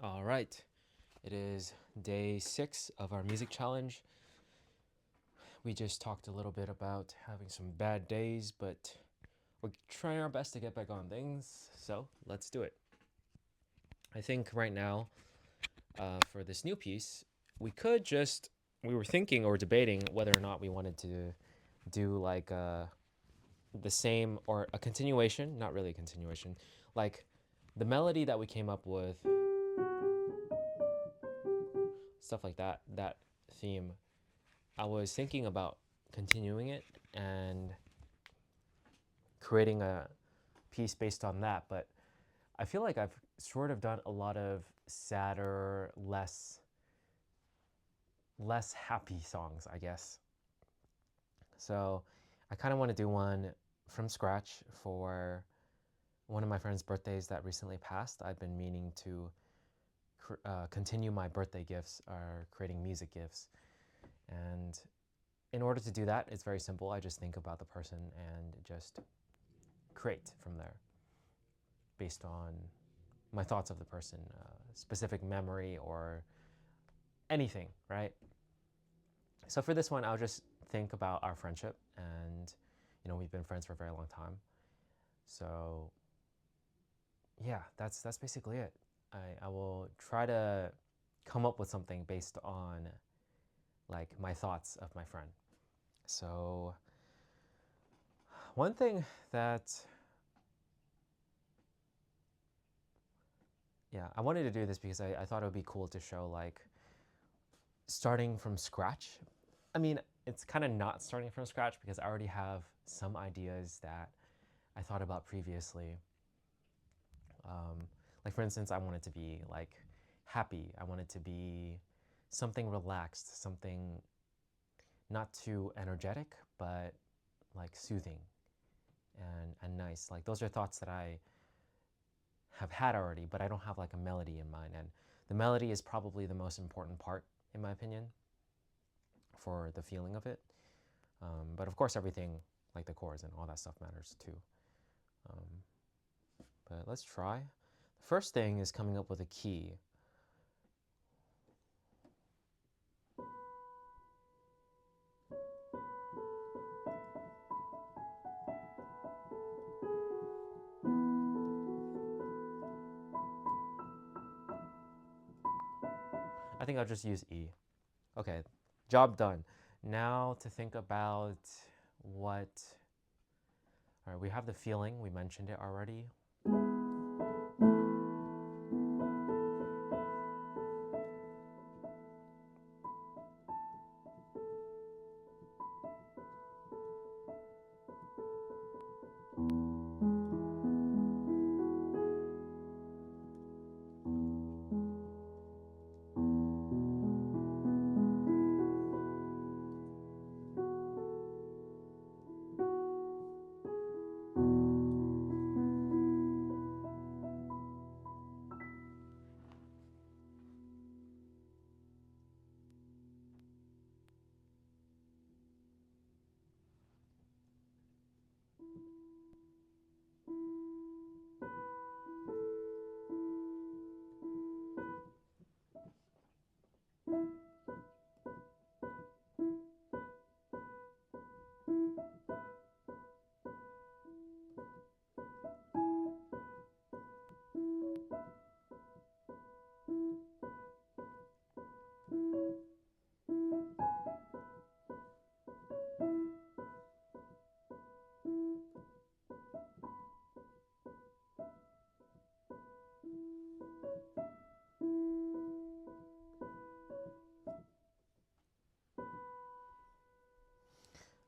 All right. It is day 6 of our music challenge. We just talked a little bit about having some bad days, but we're trying our best to get back on things. So let's do it. I think right now, for this new piece, we were thinking or debating whether or not we wanted to do like the same or a continuation, not really a continuation, like the melody that we came up with, stuff like that, that theme. I was thinking about continuing it and creating a piece based on that, but I feel like I've sort of done a lot of sadder, less happy songs, I guess. So I kind of want to do one from scratch for one of my friend's birthdays that recently passed. I've been meaning to continue my birthday gifts or creating music gifts. And in order to do that, it's very simple. I just think about the person and just create from there based on my thoughts of the person, specific memory or anything, right? So for this one, I'll just think about our friendship, and we've been friends for a very long time. So yeah, that's basically it. I will try to come up with something based on like my thoughts of my friend. So one thing that yeah, I wanted to do this because I thought it would be cool to show like starting from scratch. I mean, it's kind of not starting from scratch because I already have some ideas that I thought about previously. Like for instance, I want it to be like happy. I want it to be something relaxed, something not too energetic, but like soothing and nice. Like those are thoughts that I have had already, but I don't have like a melody in mind. And the melody is probably the most important part, in my opinion, for the feeling of it. But of course, everything like the chords and all that stuff matters too. Um, but let's try. The first thing is coming up with a key. I think I'll just use E. Okay, job done. Now to think about what. All right, we have the feeling. We mentioned it already.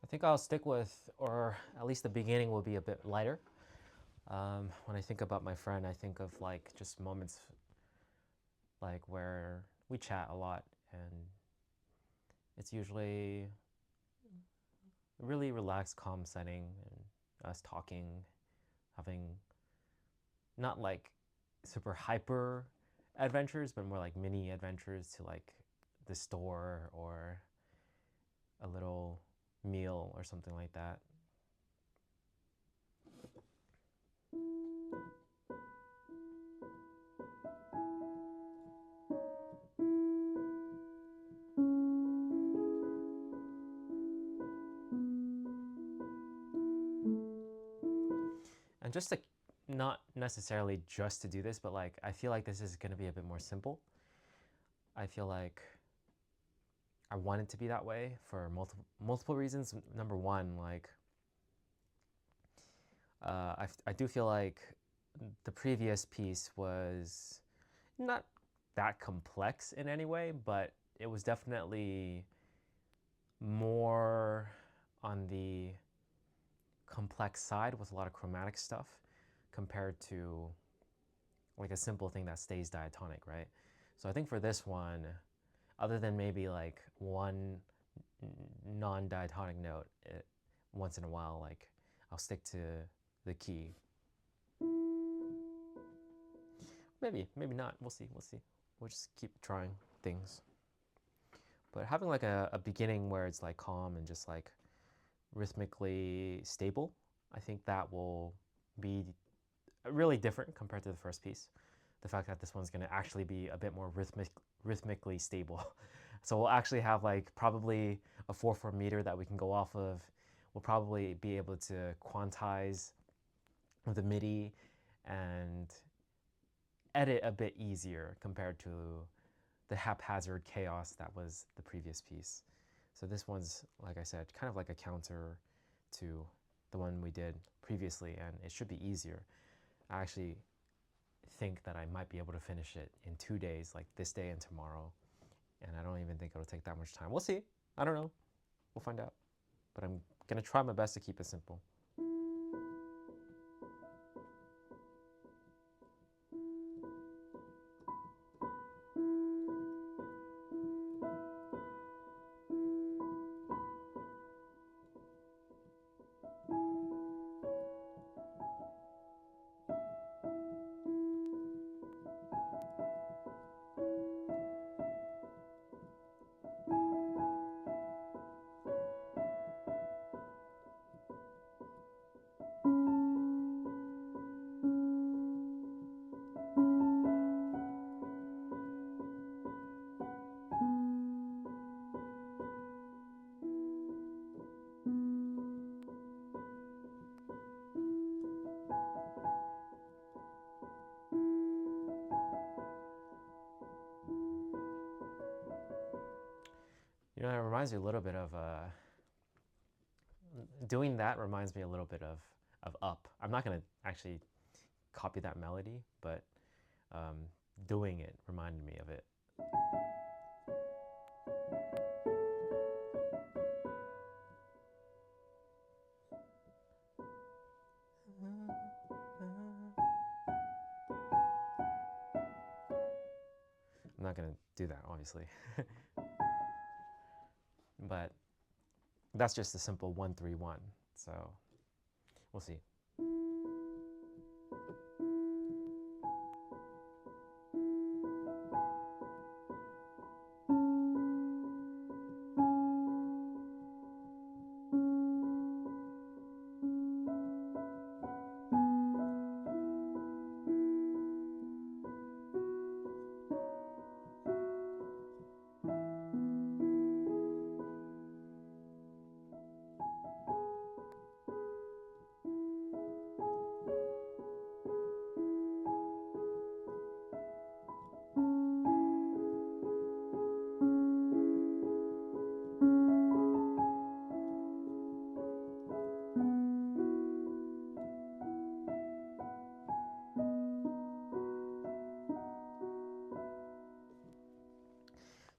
I think I'll stick with, or at least the beginning will be a bit lighter. When I think about my friend, I think of like just moments like where we chat a lot, and it's usually a really relaxed, calm setting, and us talking, having not like super hyper adventures, but more like mini adventures to like the store or a little meal or something like that. And just to, not necessarily just to do this, but like I feel like this is going to be a bit more simple. I feel like I want it to be that way for multiple reasons. Number one, like I do feel like the previous piece was not that complex in any way, but it was definitely more on the complex side with a lot of chromatic stuff compared to like a simple thing that stays diatonic, right? So I think for this one, other than maybe like one non-diatonic note once in a while, like I'll stick to the key. Maybe not. We'll see. We'll just keep trying things. But having like a beginning where it's like calm and just like rhythmically stable, I think that will be really different compared to the first piece. The fact that this one's going to actually be a bit more rhythmically stable. So we'll actually have like probably a 4/4 meter that we can go off of. We'll probably be able to quantize the MIDI and edit a bit easier compared to the haphazard chaos that was the previous piece. So this one's, like I said, kind of like a counter to the one we did previously, and it should be easier. I actually think that I might be able to finish it in 2 days, like this day and tomorrow, and I don't even think it'll take that much time. We'll see. I don't know. We'll find out. But I'm gonna try my best to keep it simple. You know, it reminds me a little bit of doing that reminds me a little bit of Up. I'm not gonna actually copy that melody, but doing it reminded me of it. I'm not gonna do that, obviously. But that's just a simple 1-3-1. So we'll see.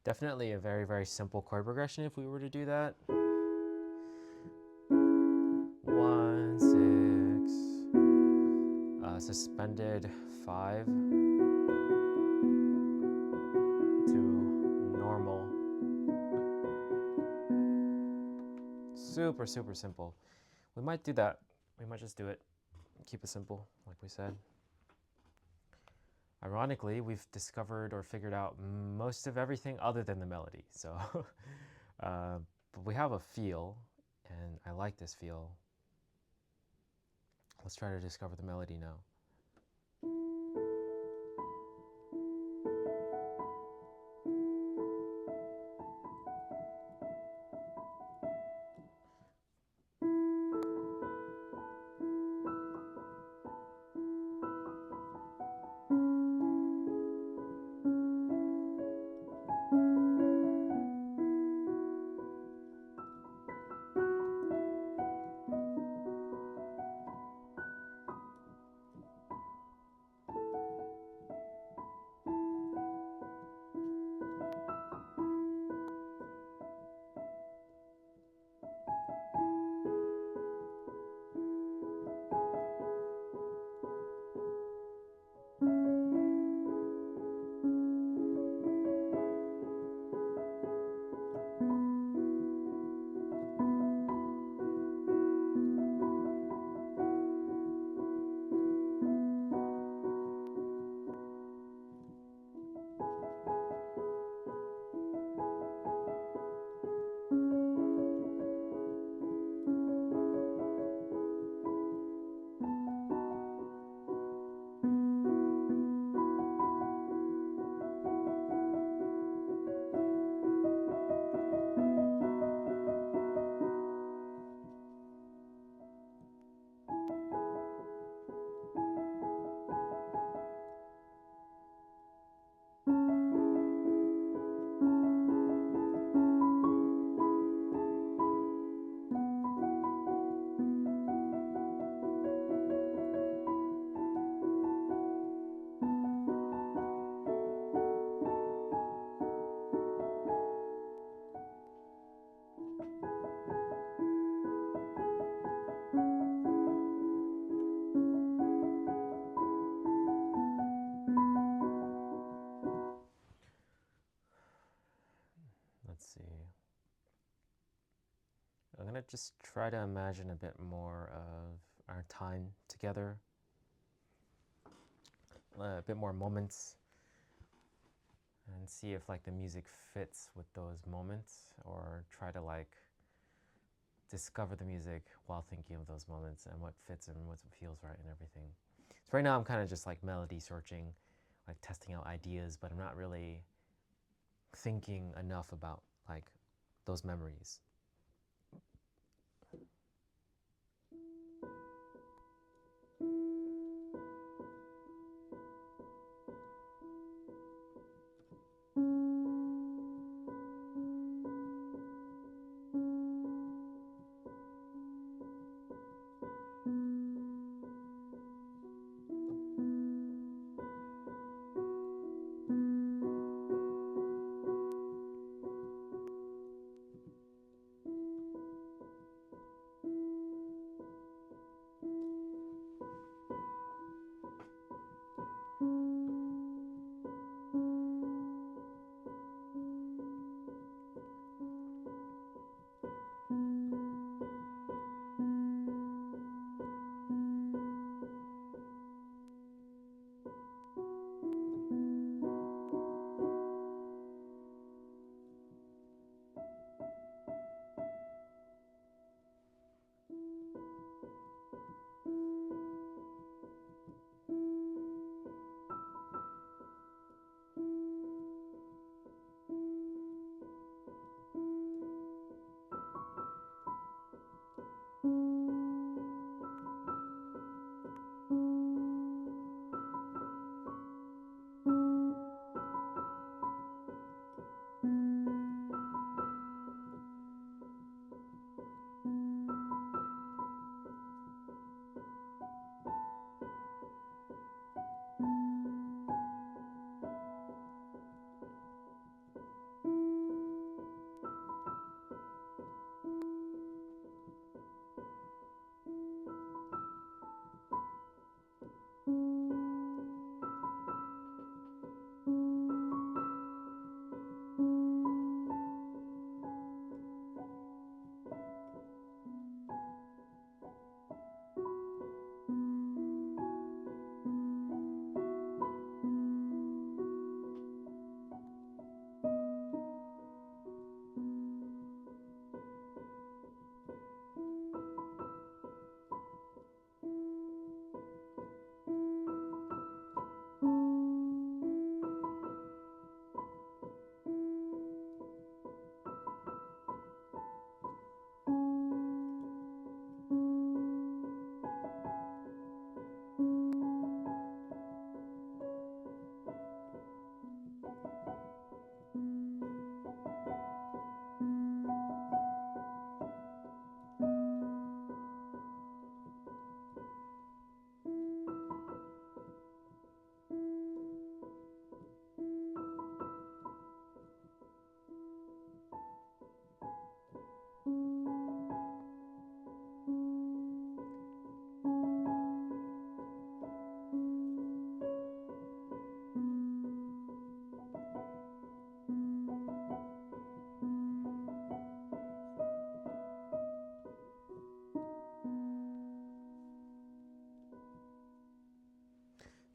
Definitely a very, very simple chord progression if we were to do that. 1, 6, suspended 5 to normal. Super, super simple. We might do that. We might just do it. Keep it simple, like we said. Ironically, we've discovered or figured out most of everything other than the melody. So, but we have a feel, and I like this feel. Let's try to discover the melody now. just try to imagine a bit more of our time together, a bit more moments, and see if like the music fits with those moments, or try to like discover the music while thinking of those moments and what fits and what feels right and everything. So right now I'm kind of just like melody searching, like testing out ideas, but I'm not really thinking enough about like those memories.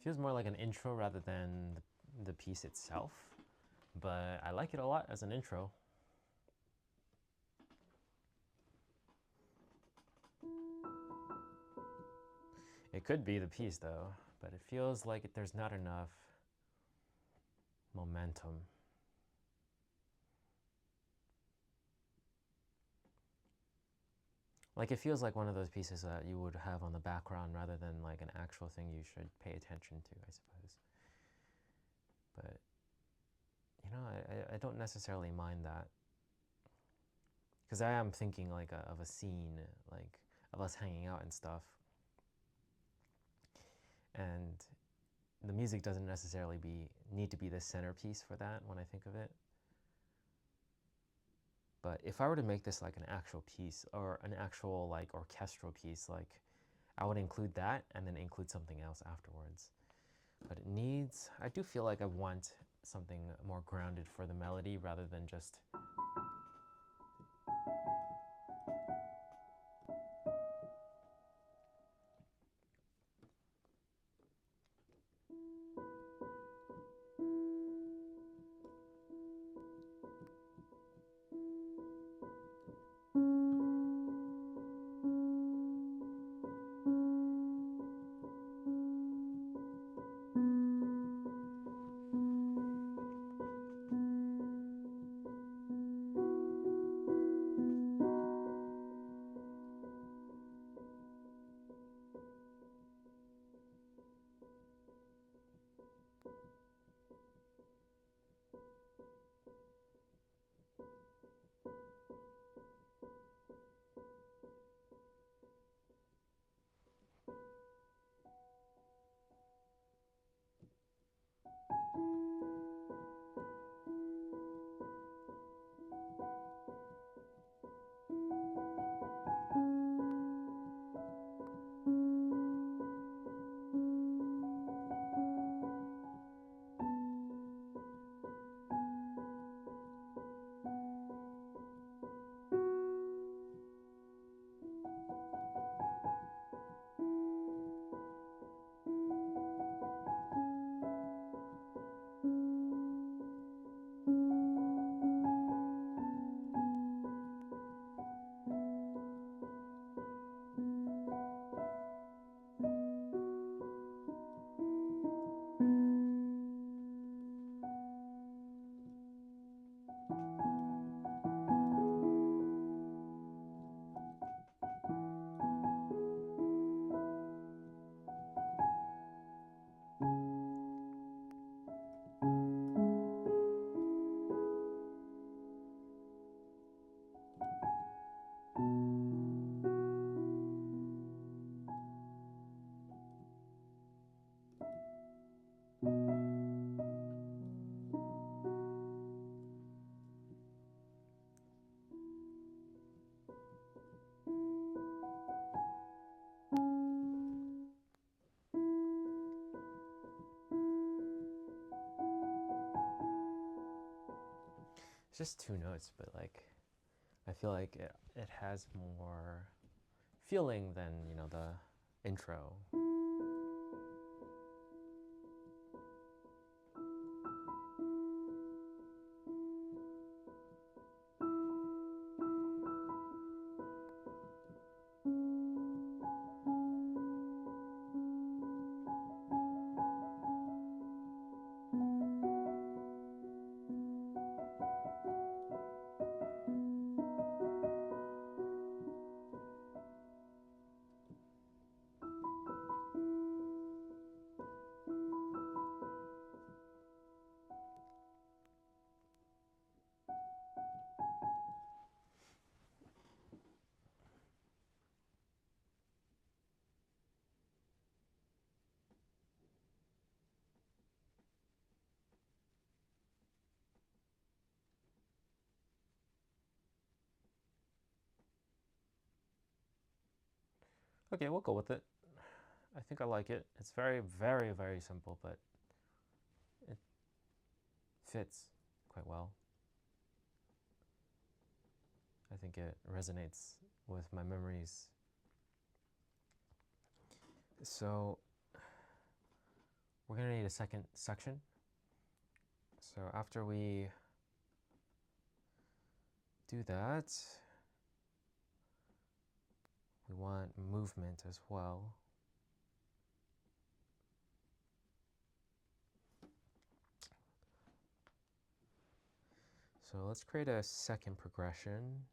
Feels more like an intro rather than the piece itself, but I like it a lot as an intro. It could be the piece though, but it feels like there's not enough momentum. Like it feels like one of those pieces that you would have on the background rather than like an actual thing you should pay attention to, I suppose. But, you know, I don't necessarily mind that. Because I am thinking like of a scene, like of us hanging out and stuff. And the music doesn't necessarily need to be the centerpiece for that when I think of it. But if I were to make this like an actual piece or an actual like orchestral piece, like I would include that and then include something else afterwards. But it needs, I do feel like I want something more grounded for the melody rather than just It's just two notes, but like I feel like it has more feeling than, you know, the intro. Okay, we'll go with it. I think I like it. It's very, very, very simple, but it fits quite well. I think it resonates with my memories. So we're gonna need a second section. So after we do that, we want movement as well. So let's create a second progression.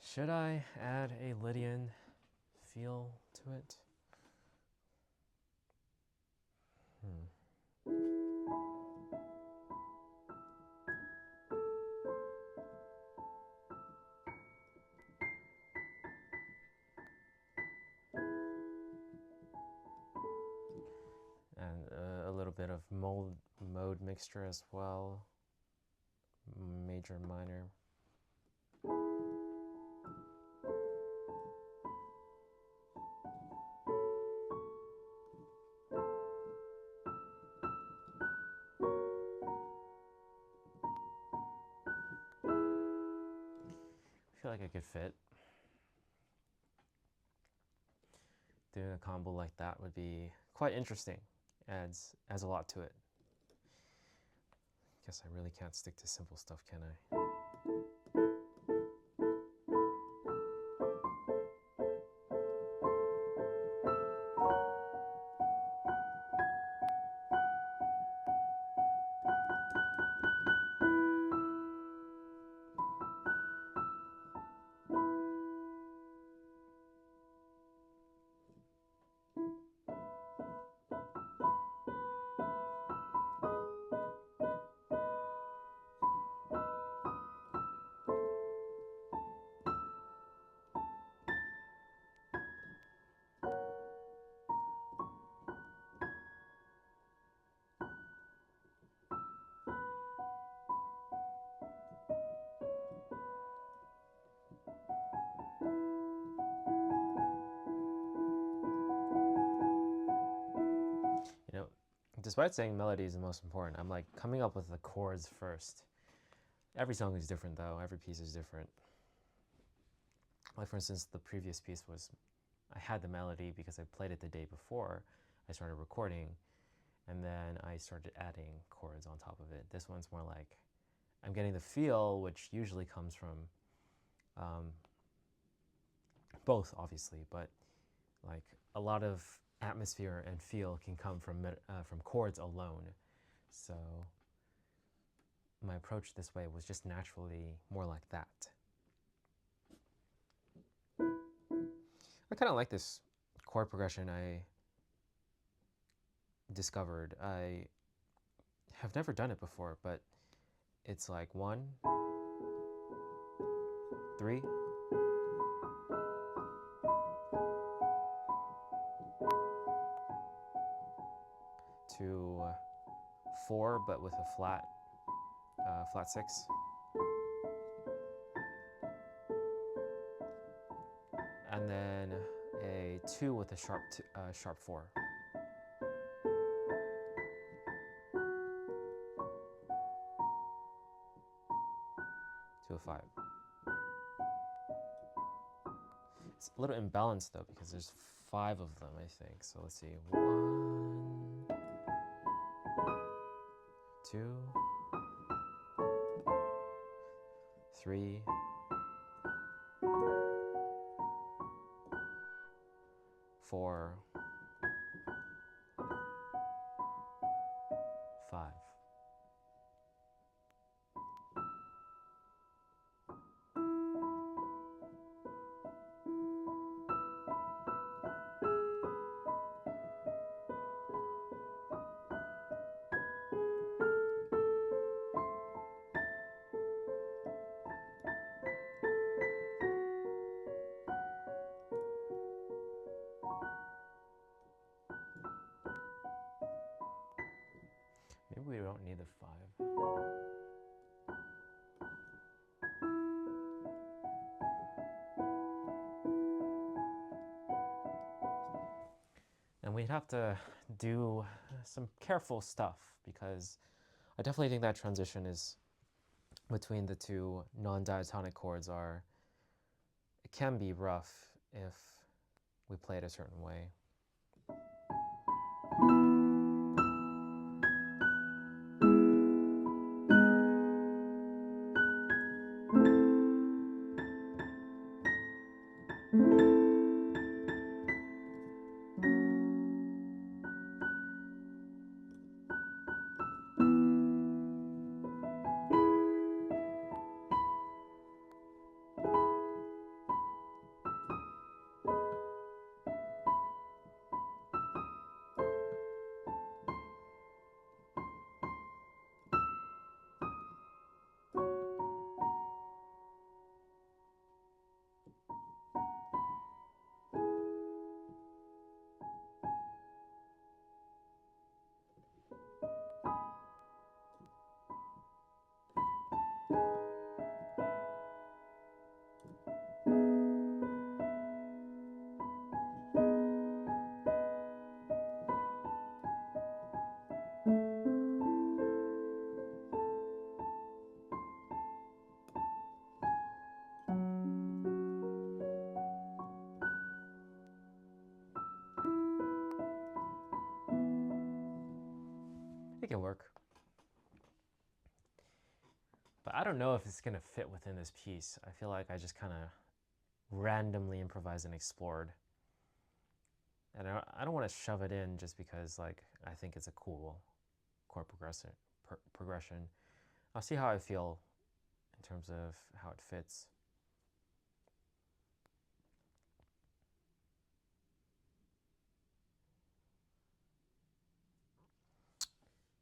Should I add a Lydian feel to it? And a little bit bit of mode mixture as well, major, minor. I feel like I could fit. Doing a combo like that would be quite interesting. Adds a lot to it. Guess I really can't stick to simple stuff, can I? You know, despite saying melody is the most important, I'm like coming up with the chords first. Every song is different though, every piece is different. Like for instance, the previous piece was, I had the melody because I played it the day before I started recording, and then I started adding chords on top of it. This one's more like, I'm getting the feel, which usually comes from both obviously, but like a lot of atmosphere and feel can come from chords alone. So my approach this way was just naturally more like that. I kind of like this chord progression I discovered. I have never done it before, but it's like 1, 3, 2, 4, but with a flat 6, and then a 2 with a sharp 4, to a 5. It's a little imbalanced though because there's 5 of them, I think. So let's see, 1, 2, 3, 4, 5. Maybe we don't need the 5. And we'd have to do some careful stuff because I definitely think that transition is between the two non-diatonic chords it can be rough if we play it a certain way. make it work. But I don't know if it's gonna fit within this piece. I feel like I just kind of randomly improvised and explored. And I don't want to shove it in just because like I think it's a cool chord progression. I'll see how I feel in terms of how it fits.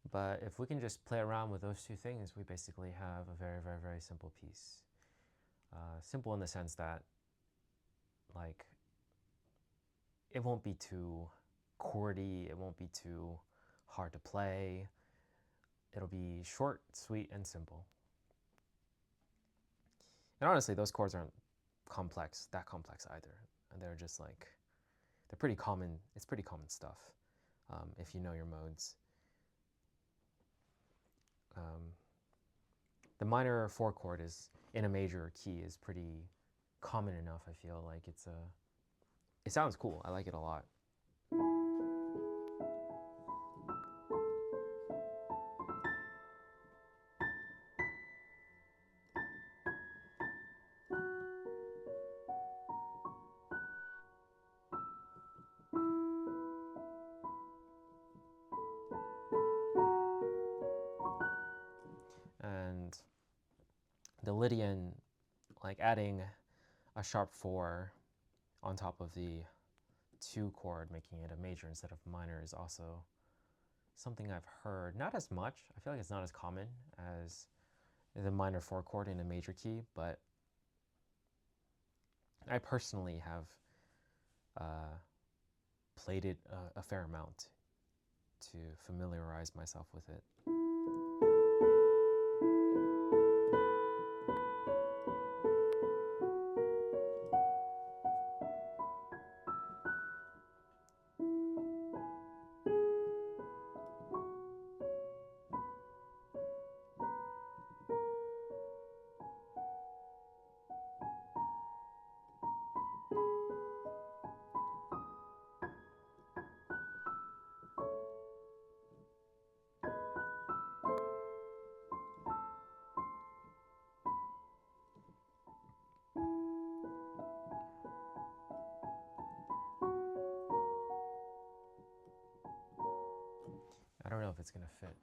But if we can just play around with those two things, we basically have a very, very, very simple piece. Simple in the sense that, like, it won't be too chordy, it won't be too hard to play. It'll be short, sweet, and simple. And honestly, those chords aren't that complex either. And they're just like, they're pretty common. It's pretty common stuff if you know your modes. The minor 4 chord is in a major key is pretty common enough. I feel like it sounds cool. I like it a lot. And the Lydian, like adding a sharp 4 on top of the 2 chord, making it a major instead of minor, is also something I've heard. Not as much. I feel like it's not as common as the minor 4 chord in a major key, but I personally have played it a fair amount to familiarize myself with it. I don't know if it's gonna fit.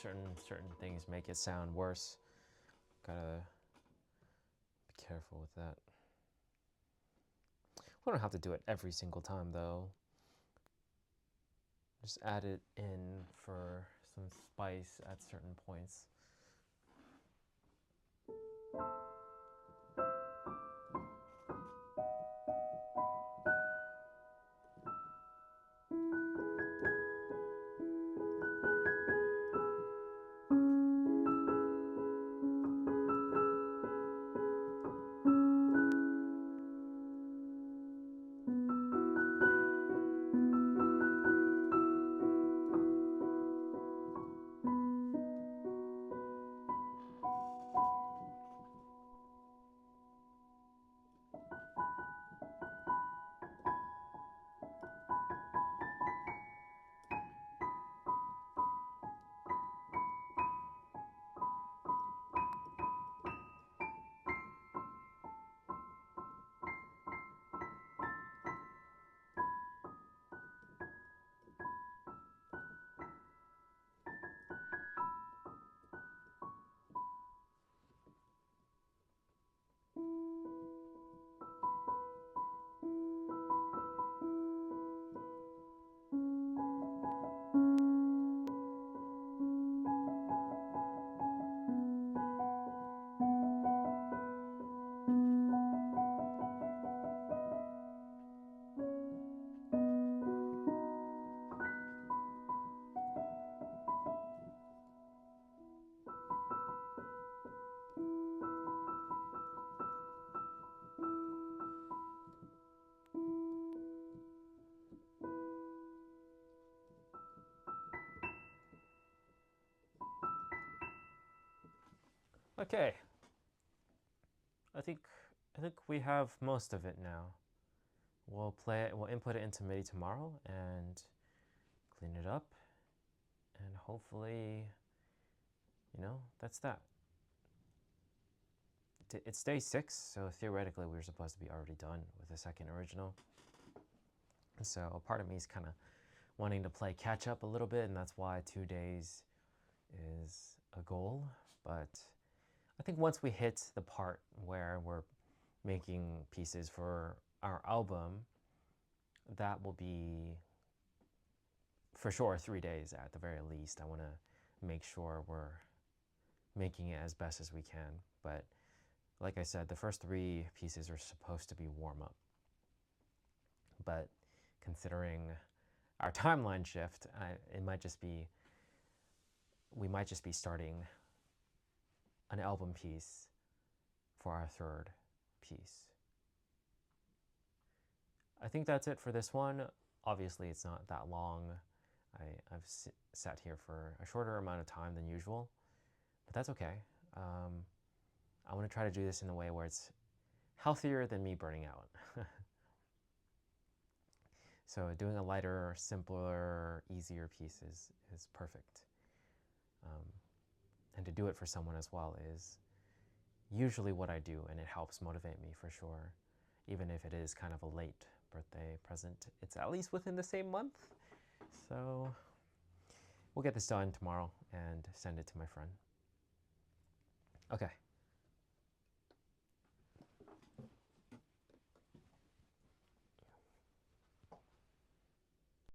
certain things make it sound worse. Gotta be careful with that. We don't have to do it every single time though. Just add it in for some spice at certain points. Okay. I think we have most of it now. We'll play it, we'll input it into MIDI tomorrow and clean it up, and hopefully, that's that. It's day 6, so theoretically we were supposed to be already done with the second original. So part of me is kind of wanting to play catch up a little bit, and that's why 2 days is a goal. But I think once we hit the part where we're making pieces for our album, that will be for sure 3 days at the very least. I want to make sure we're making it as best as we can. But like I said, the first 3 pieces are supposed to be warm-up. But considering our timeline shift, we might just be starting an album piece for our 3rd piece. I think that's it for this one. Obviously, it's not that long. I've sat here for a shorter amount of time than usual, but that's okay. I want to try to do this in a way where it's healthier than me burning out. So doing a lighter, simpler, easier piece is perfect. And to do it for someone as well is usually what I do, and it helps motivate me for sure. Even if it is kind of a late birthday present, it's at least within the same month. So we'll get this done tomorrow and send it to my friend. Okay,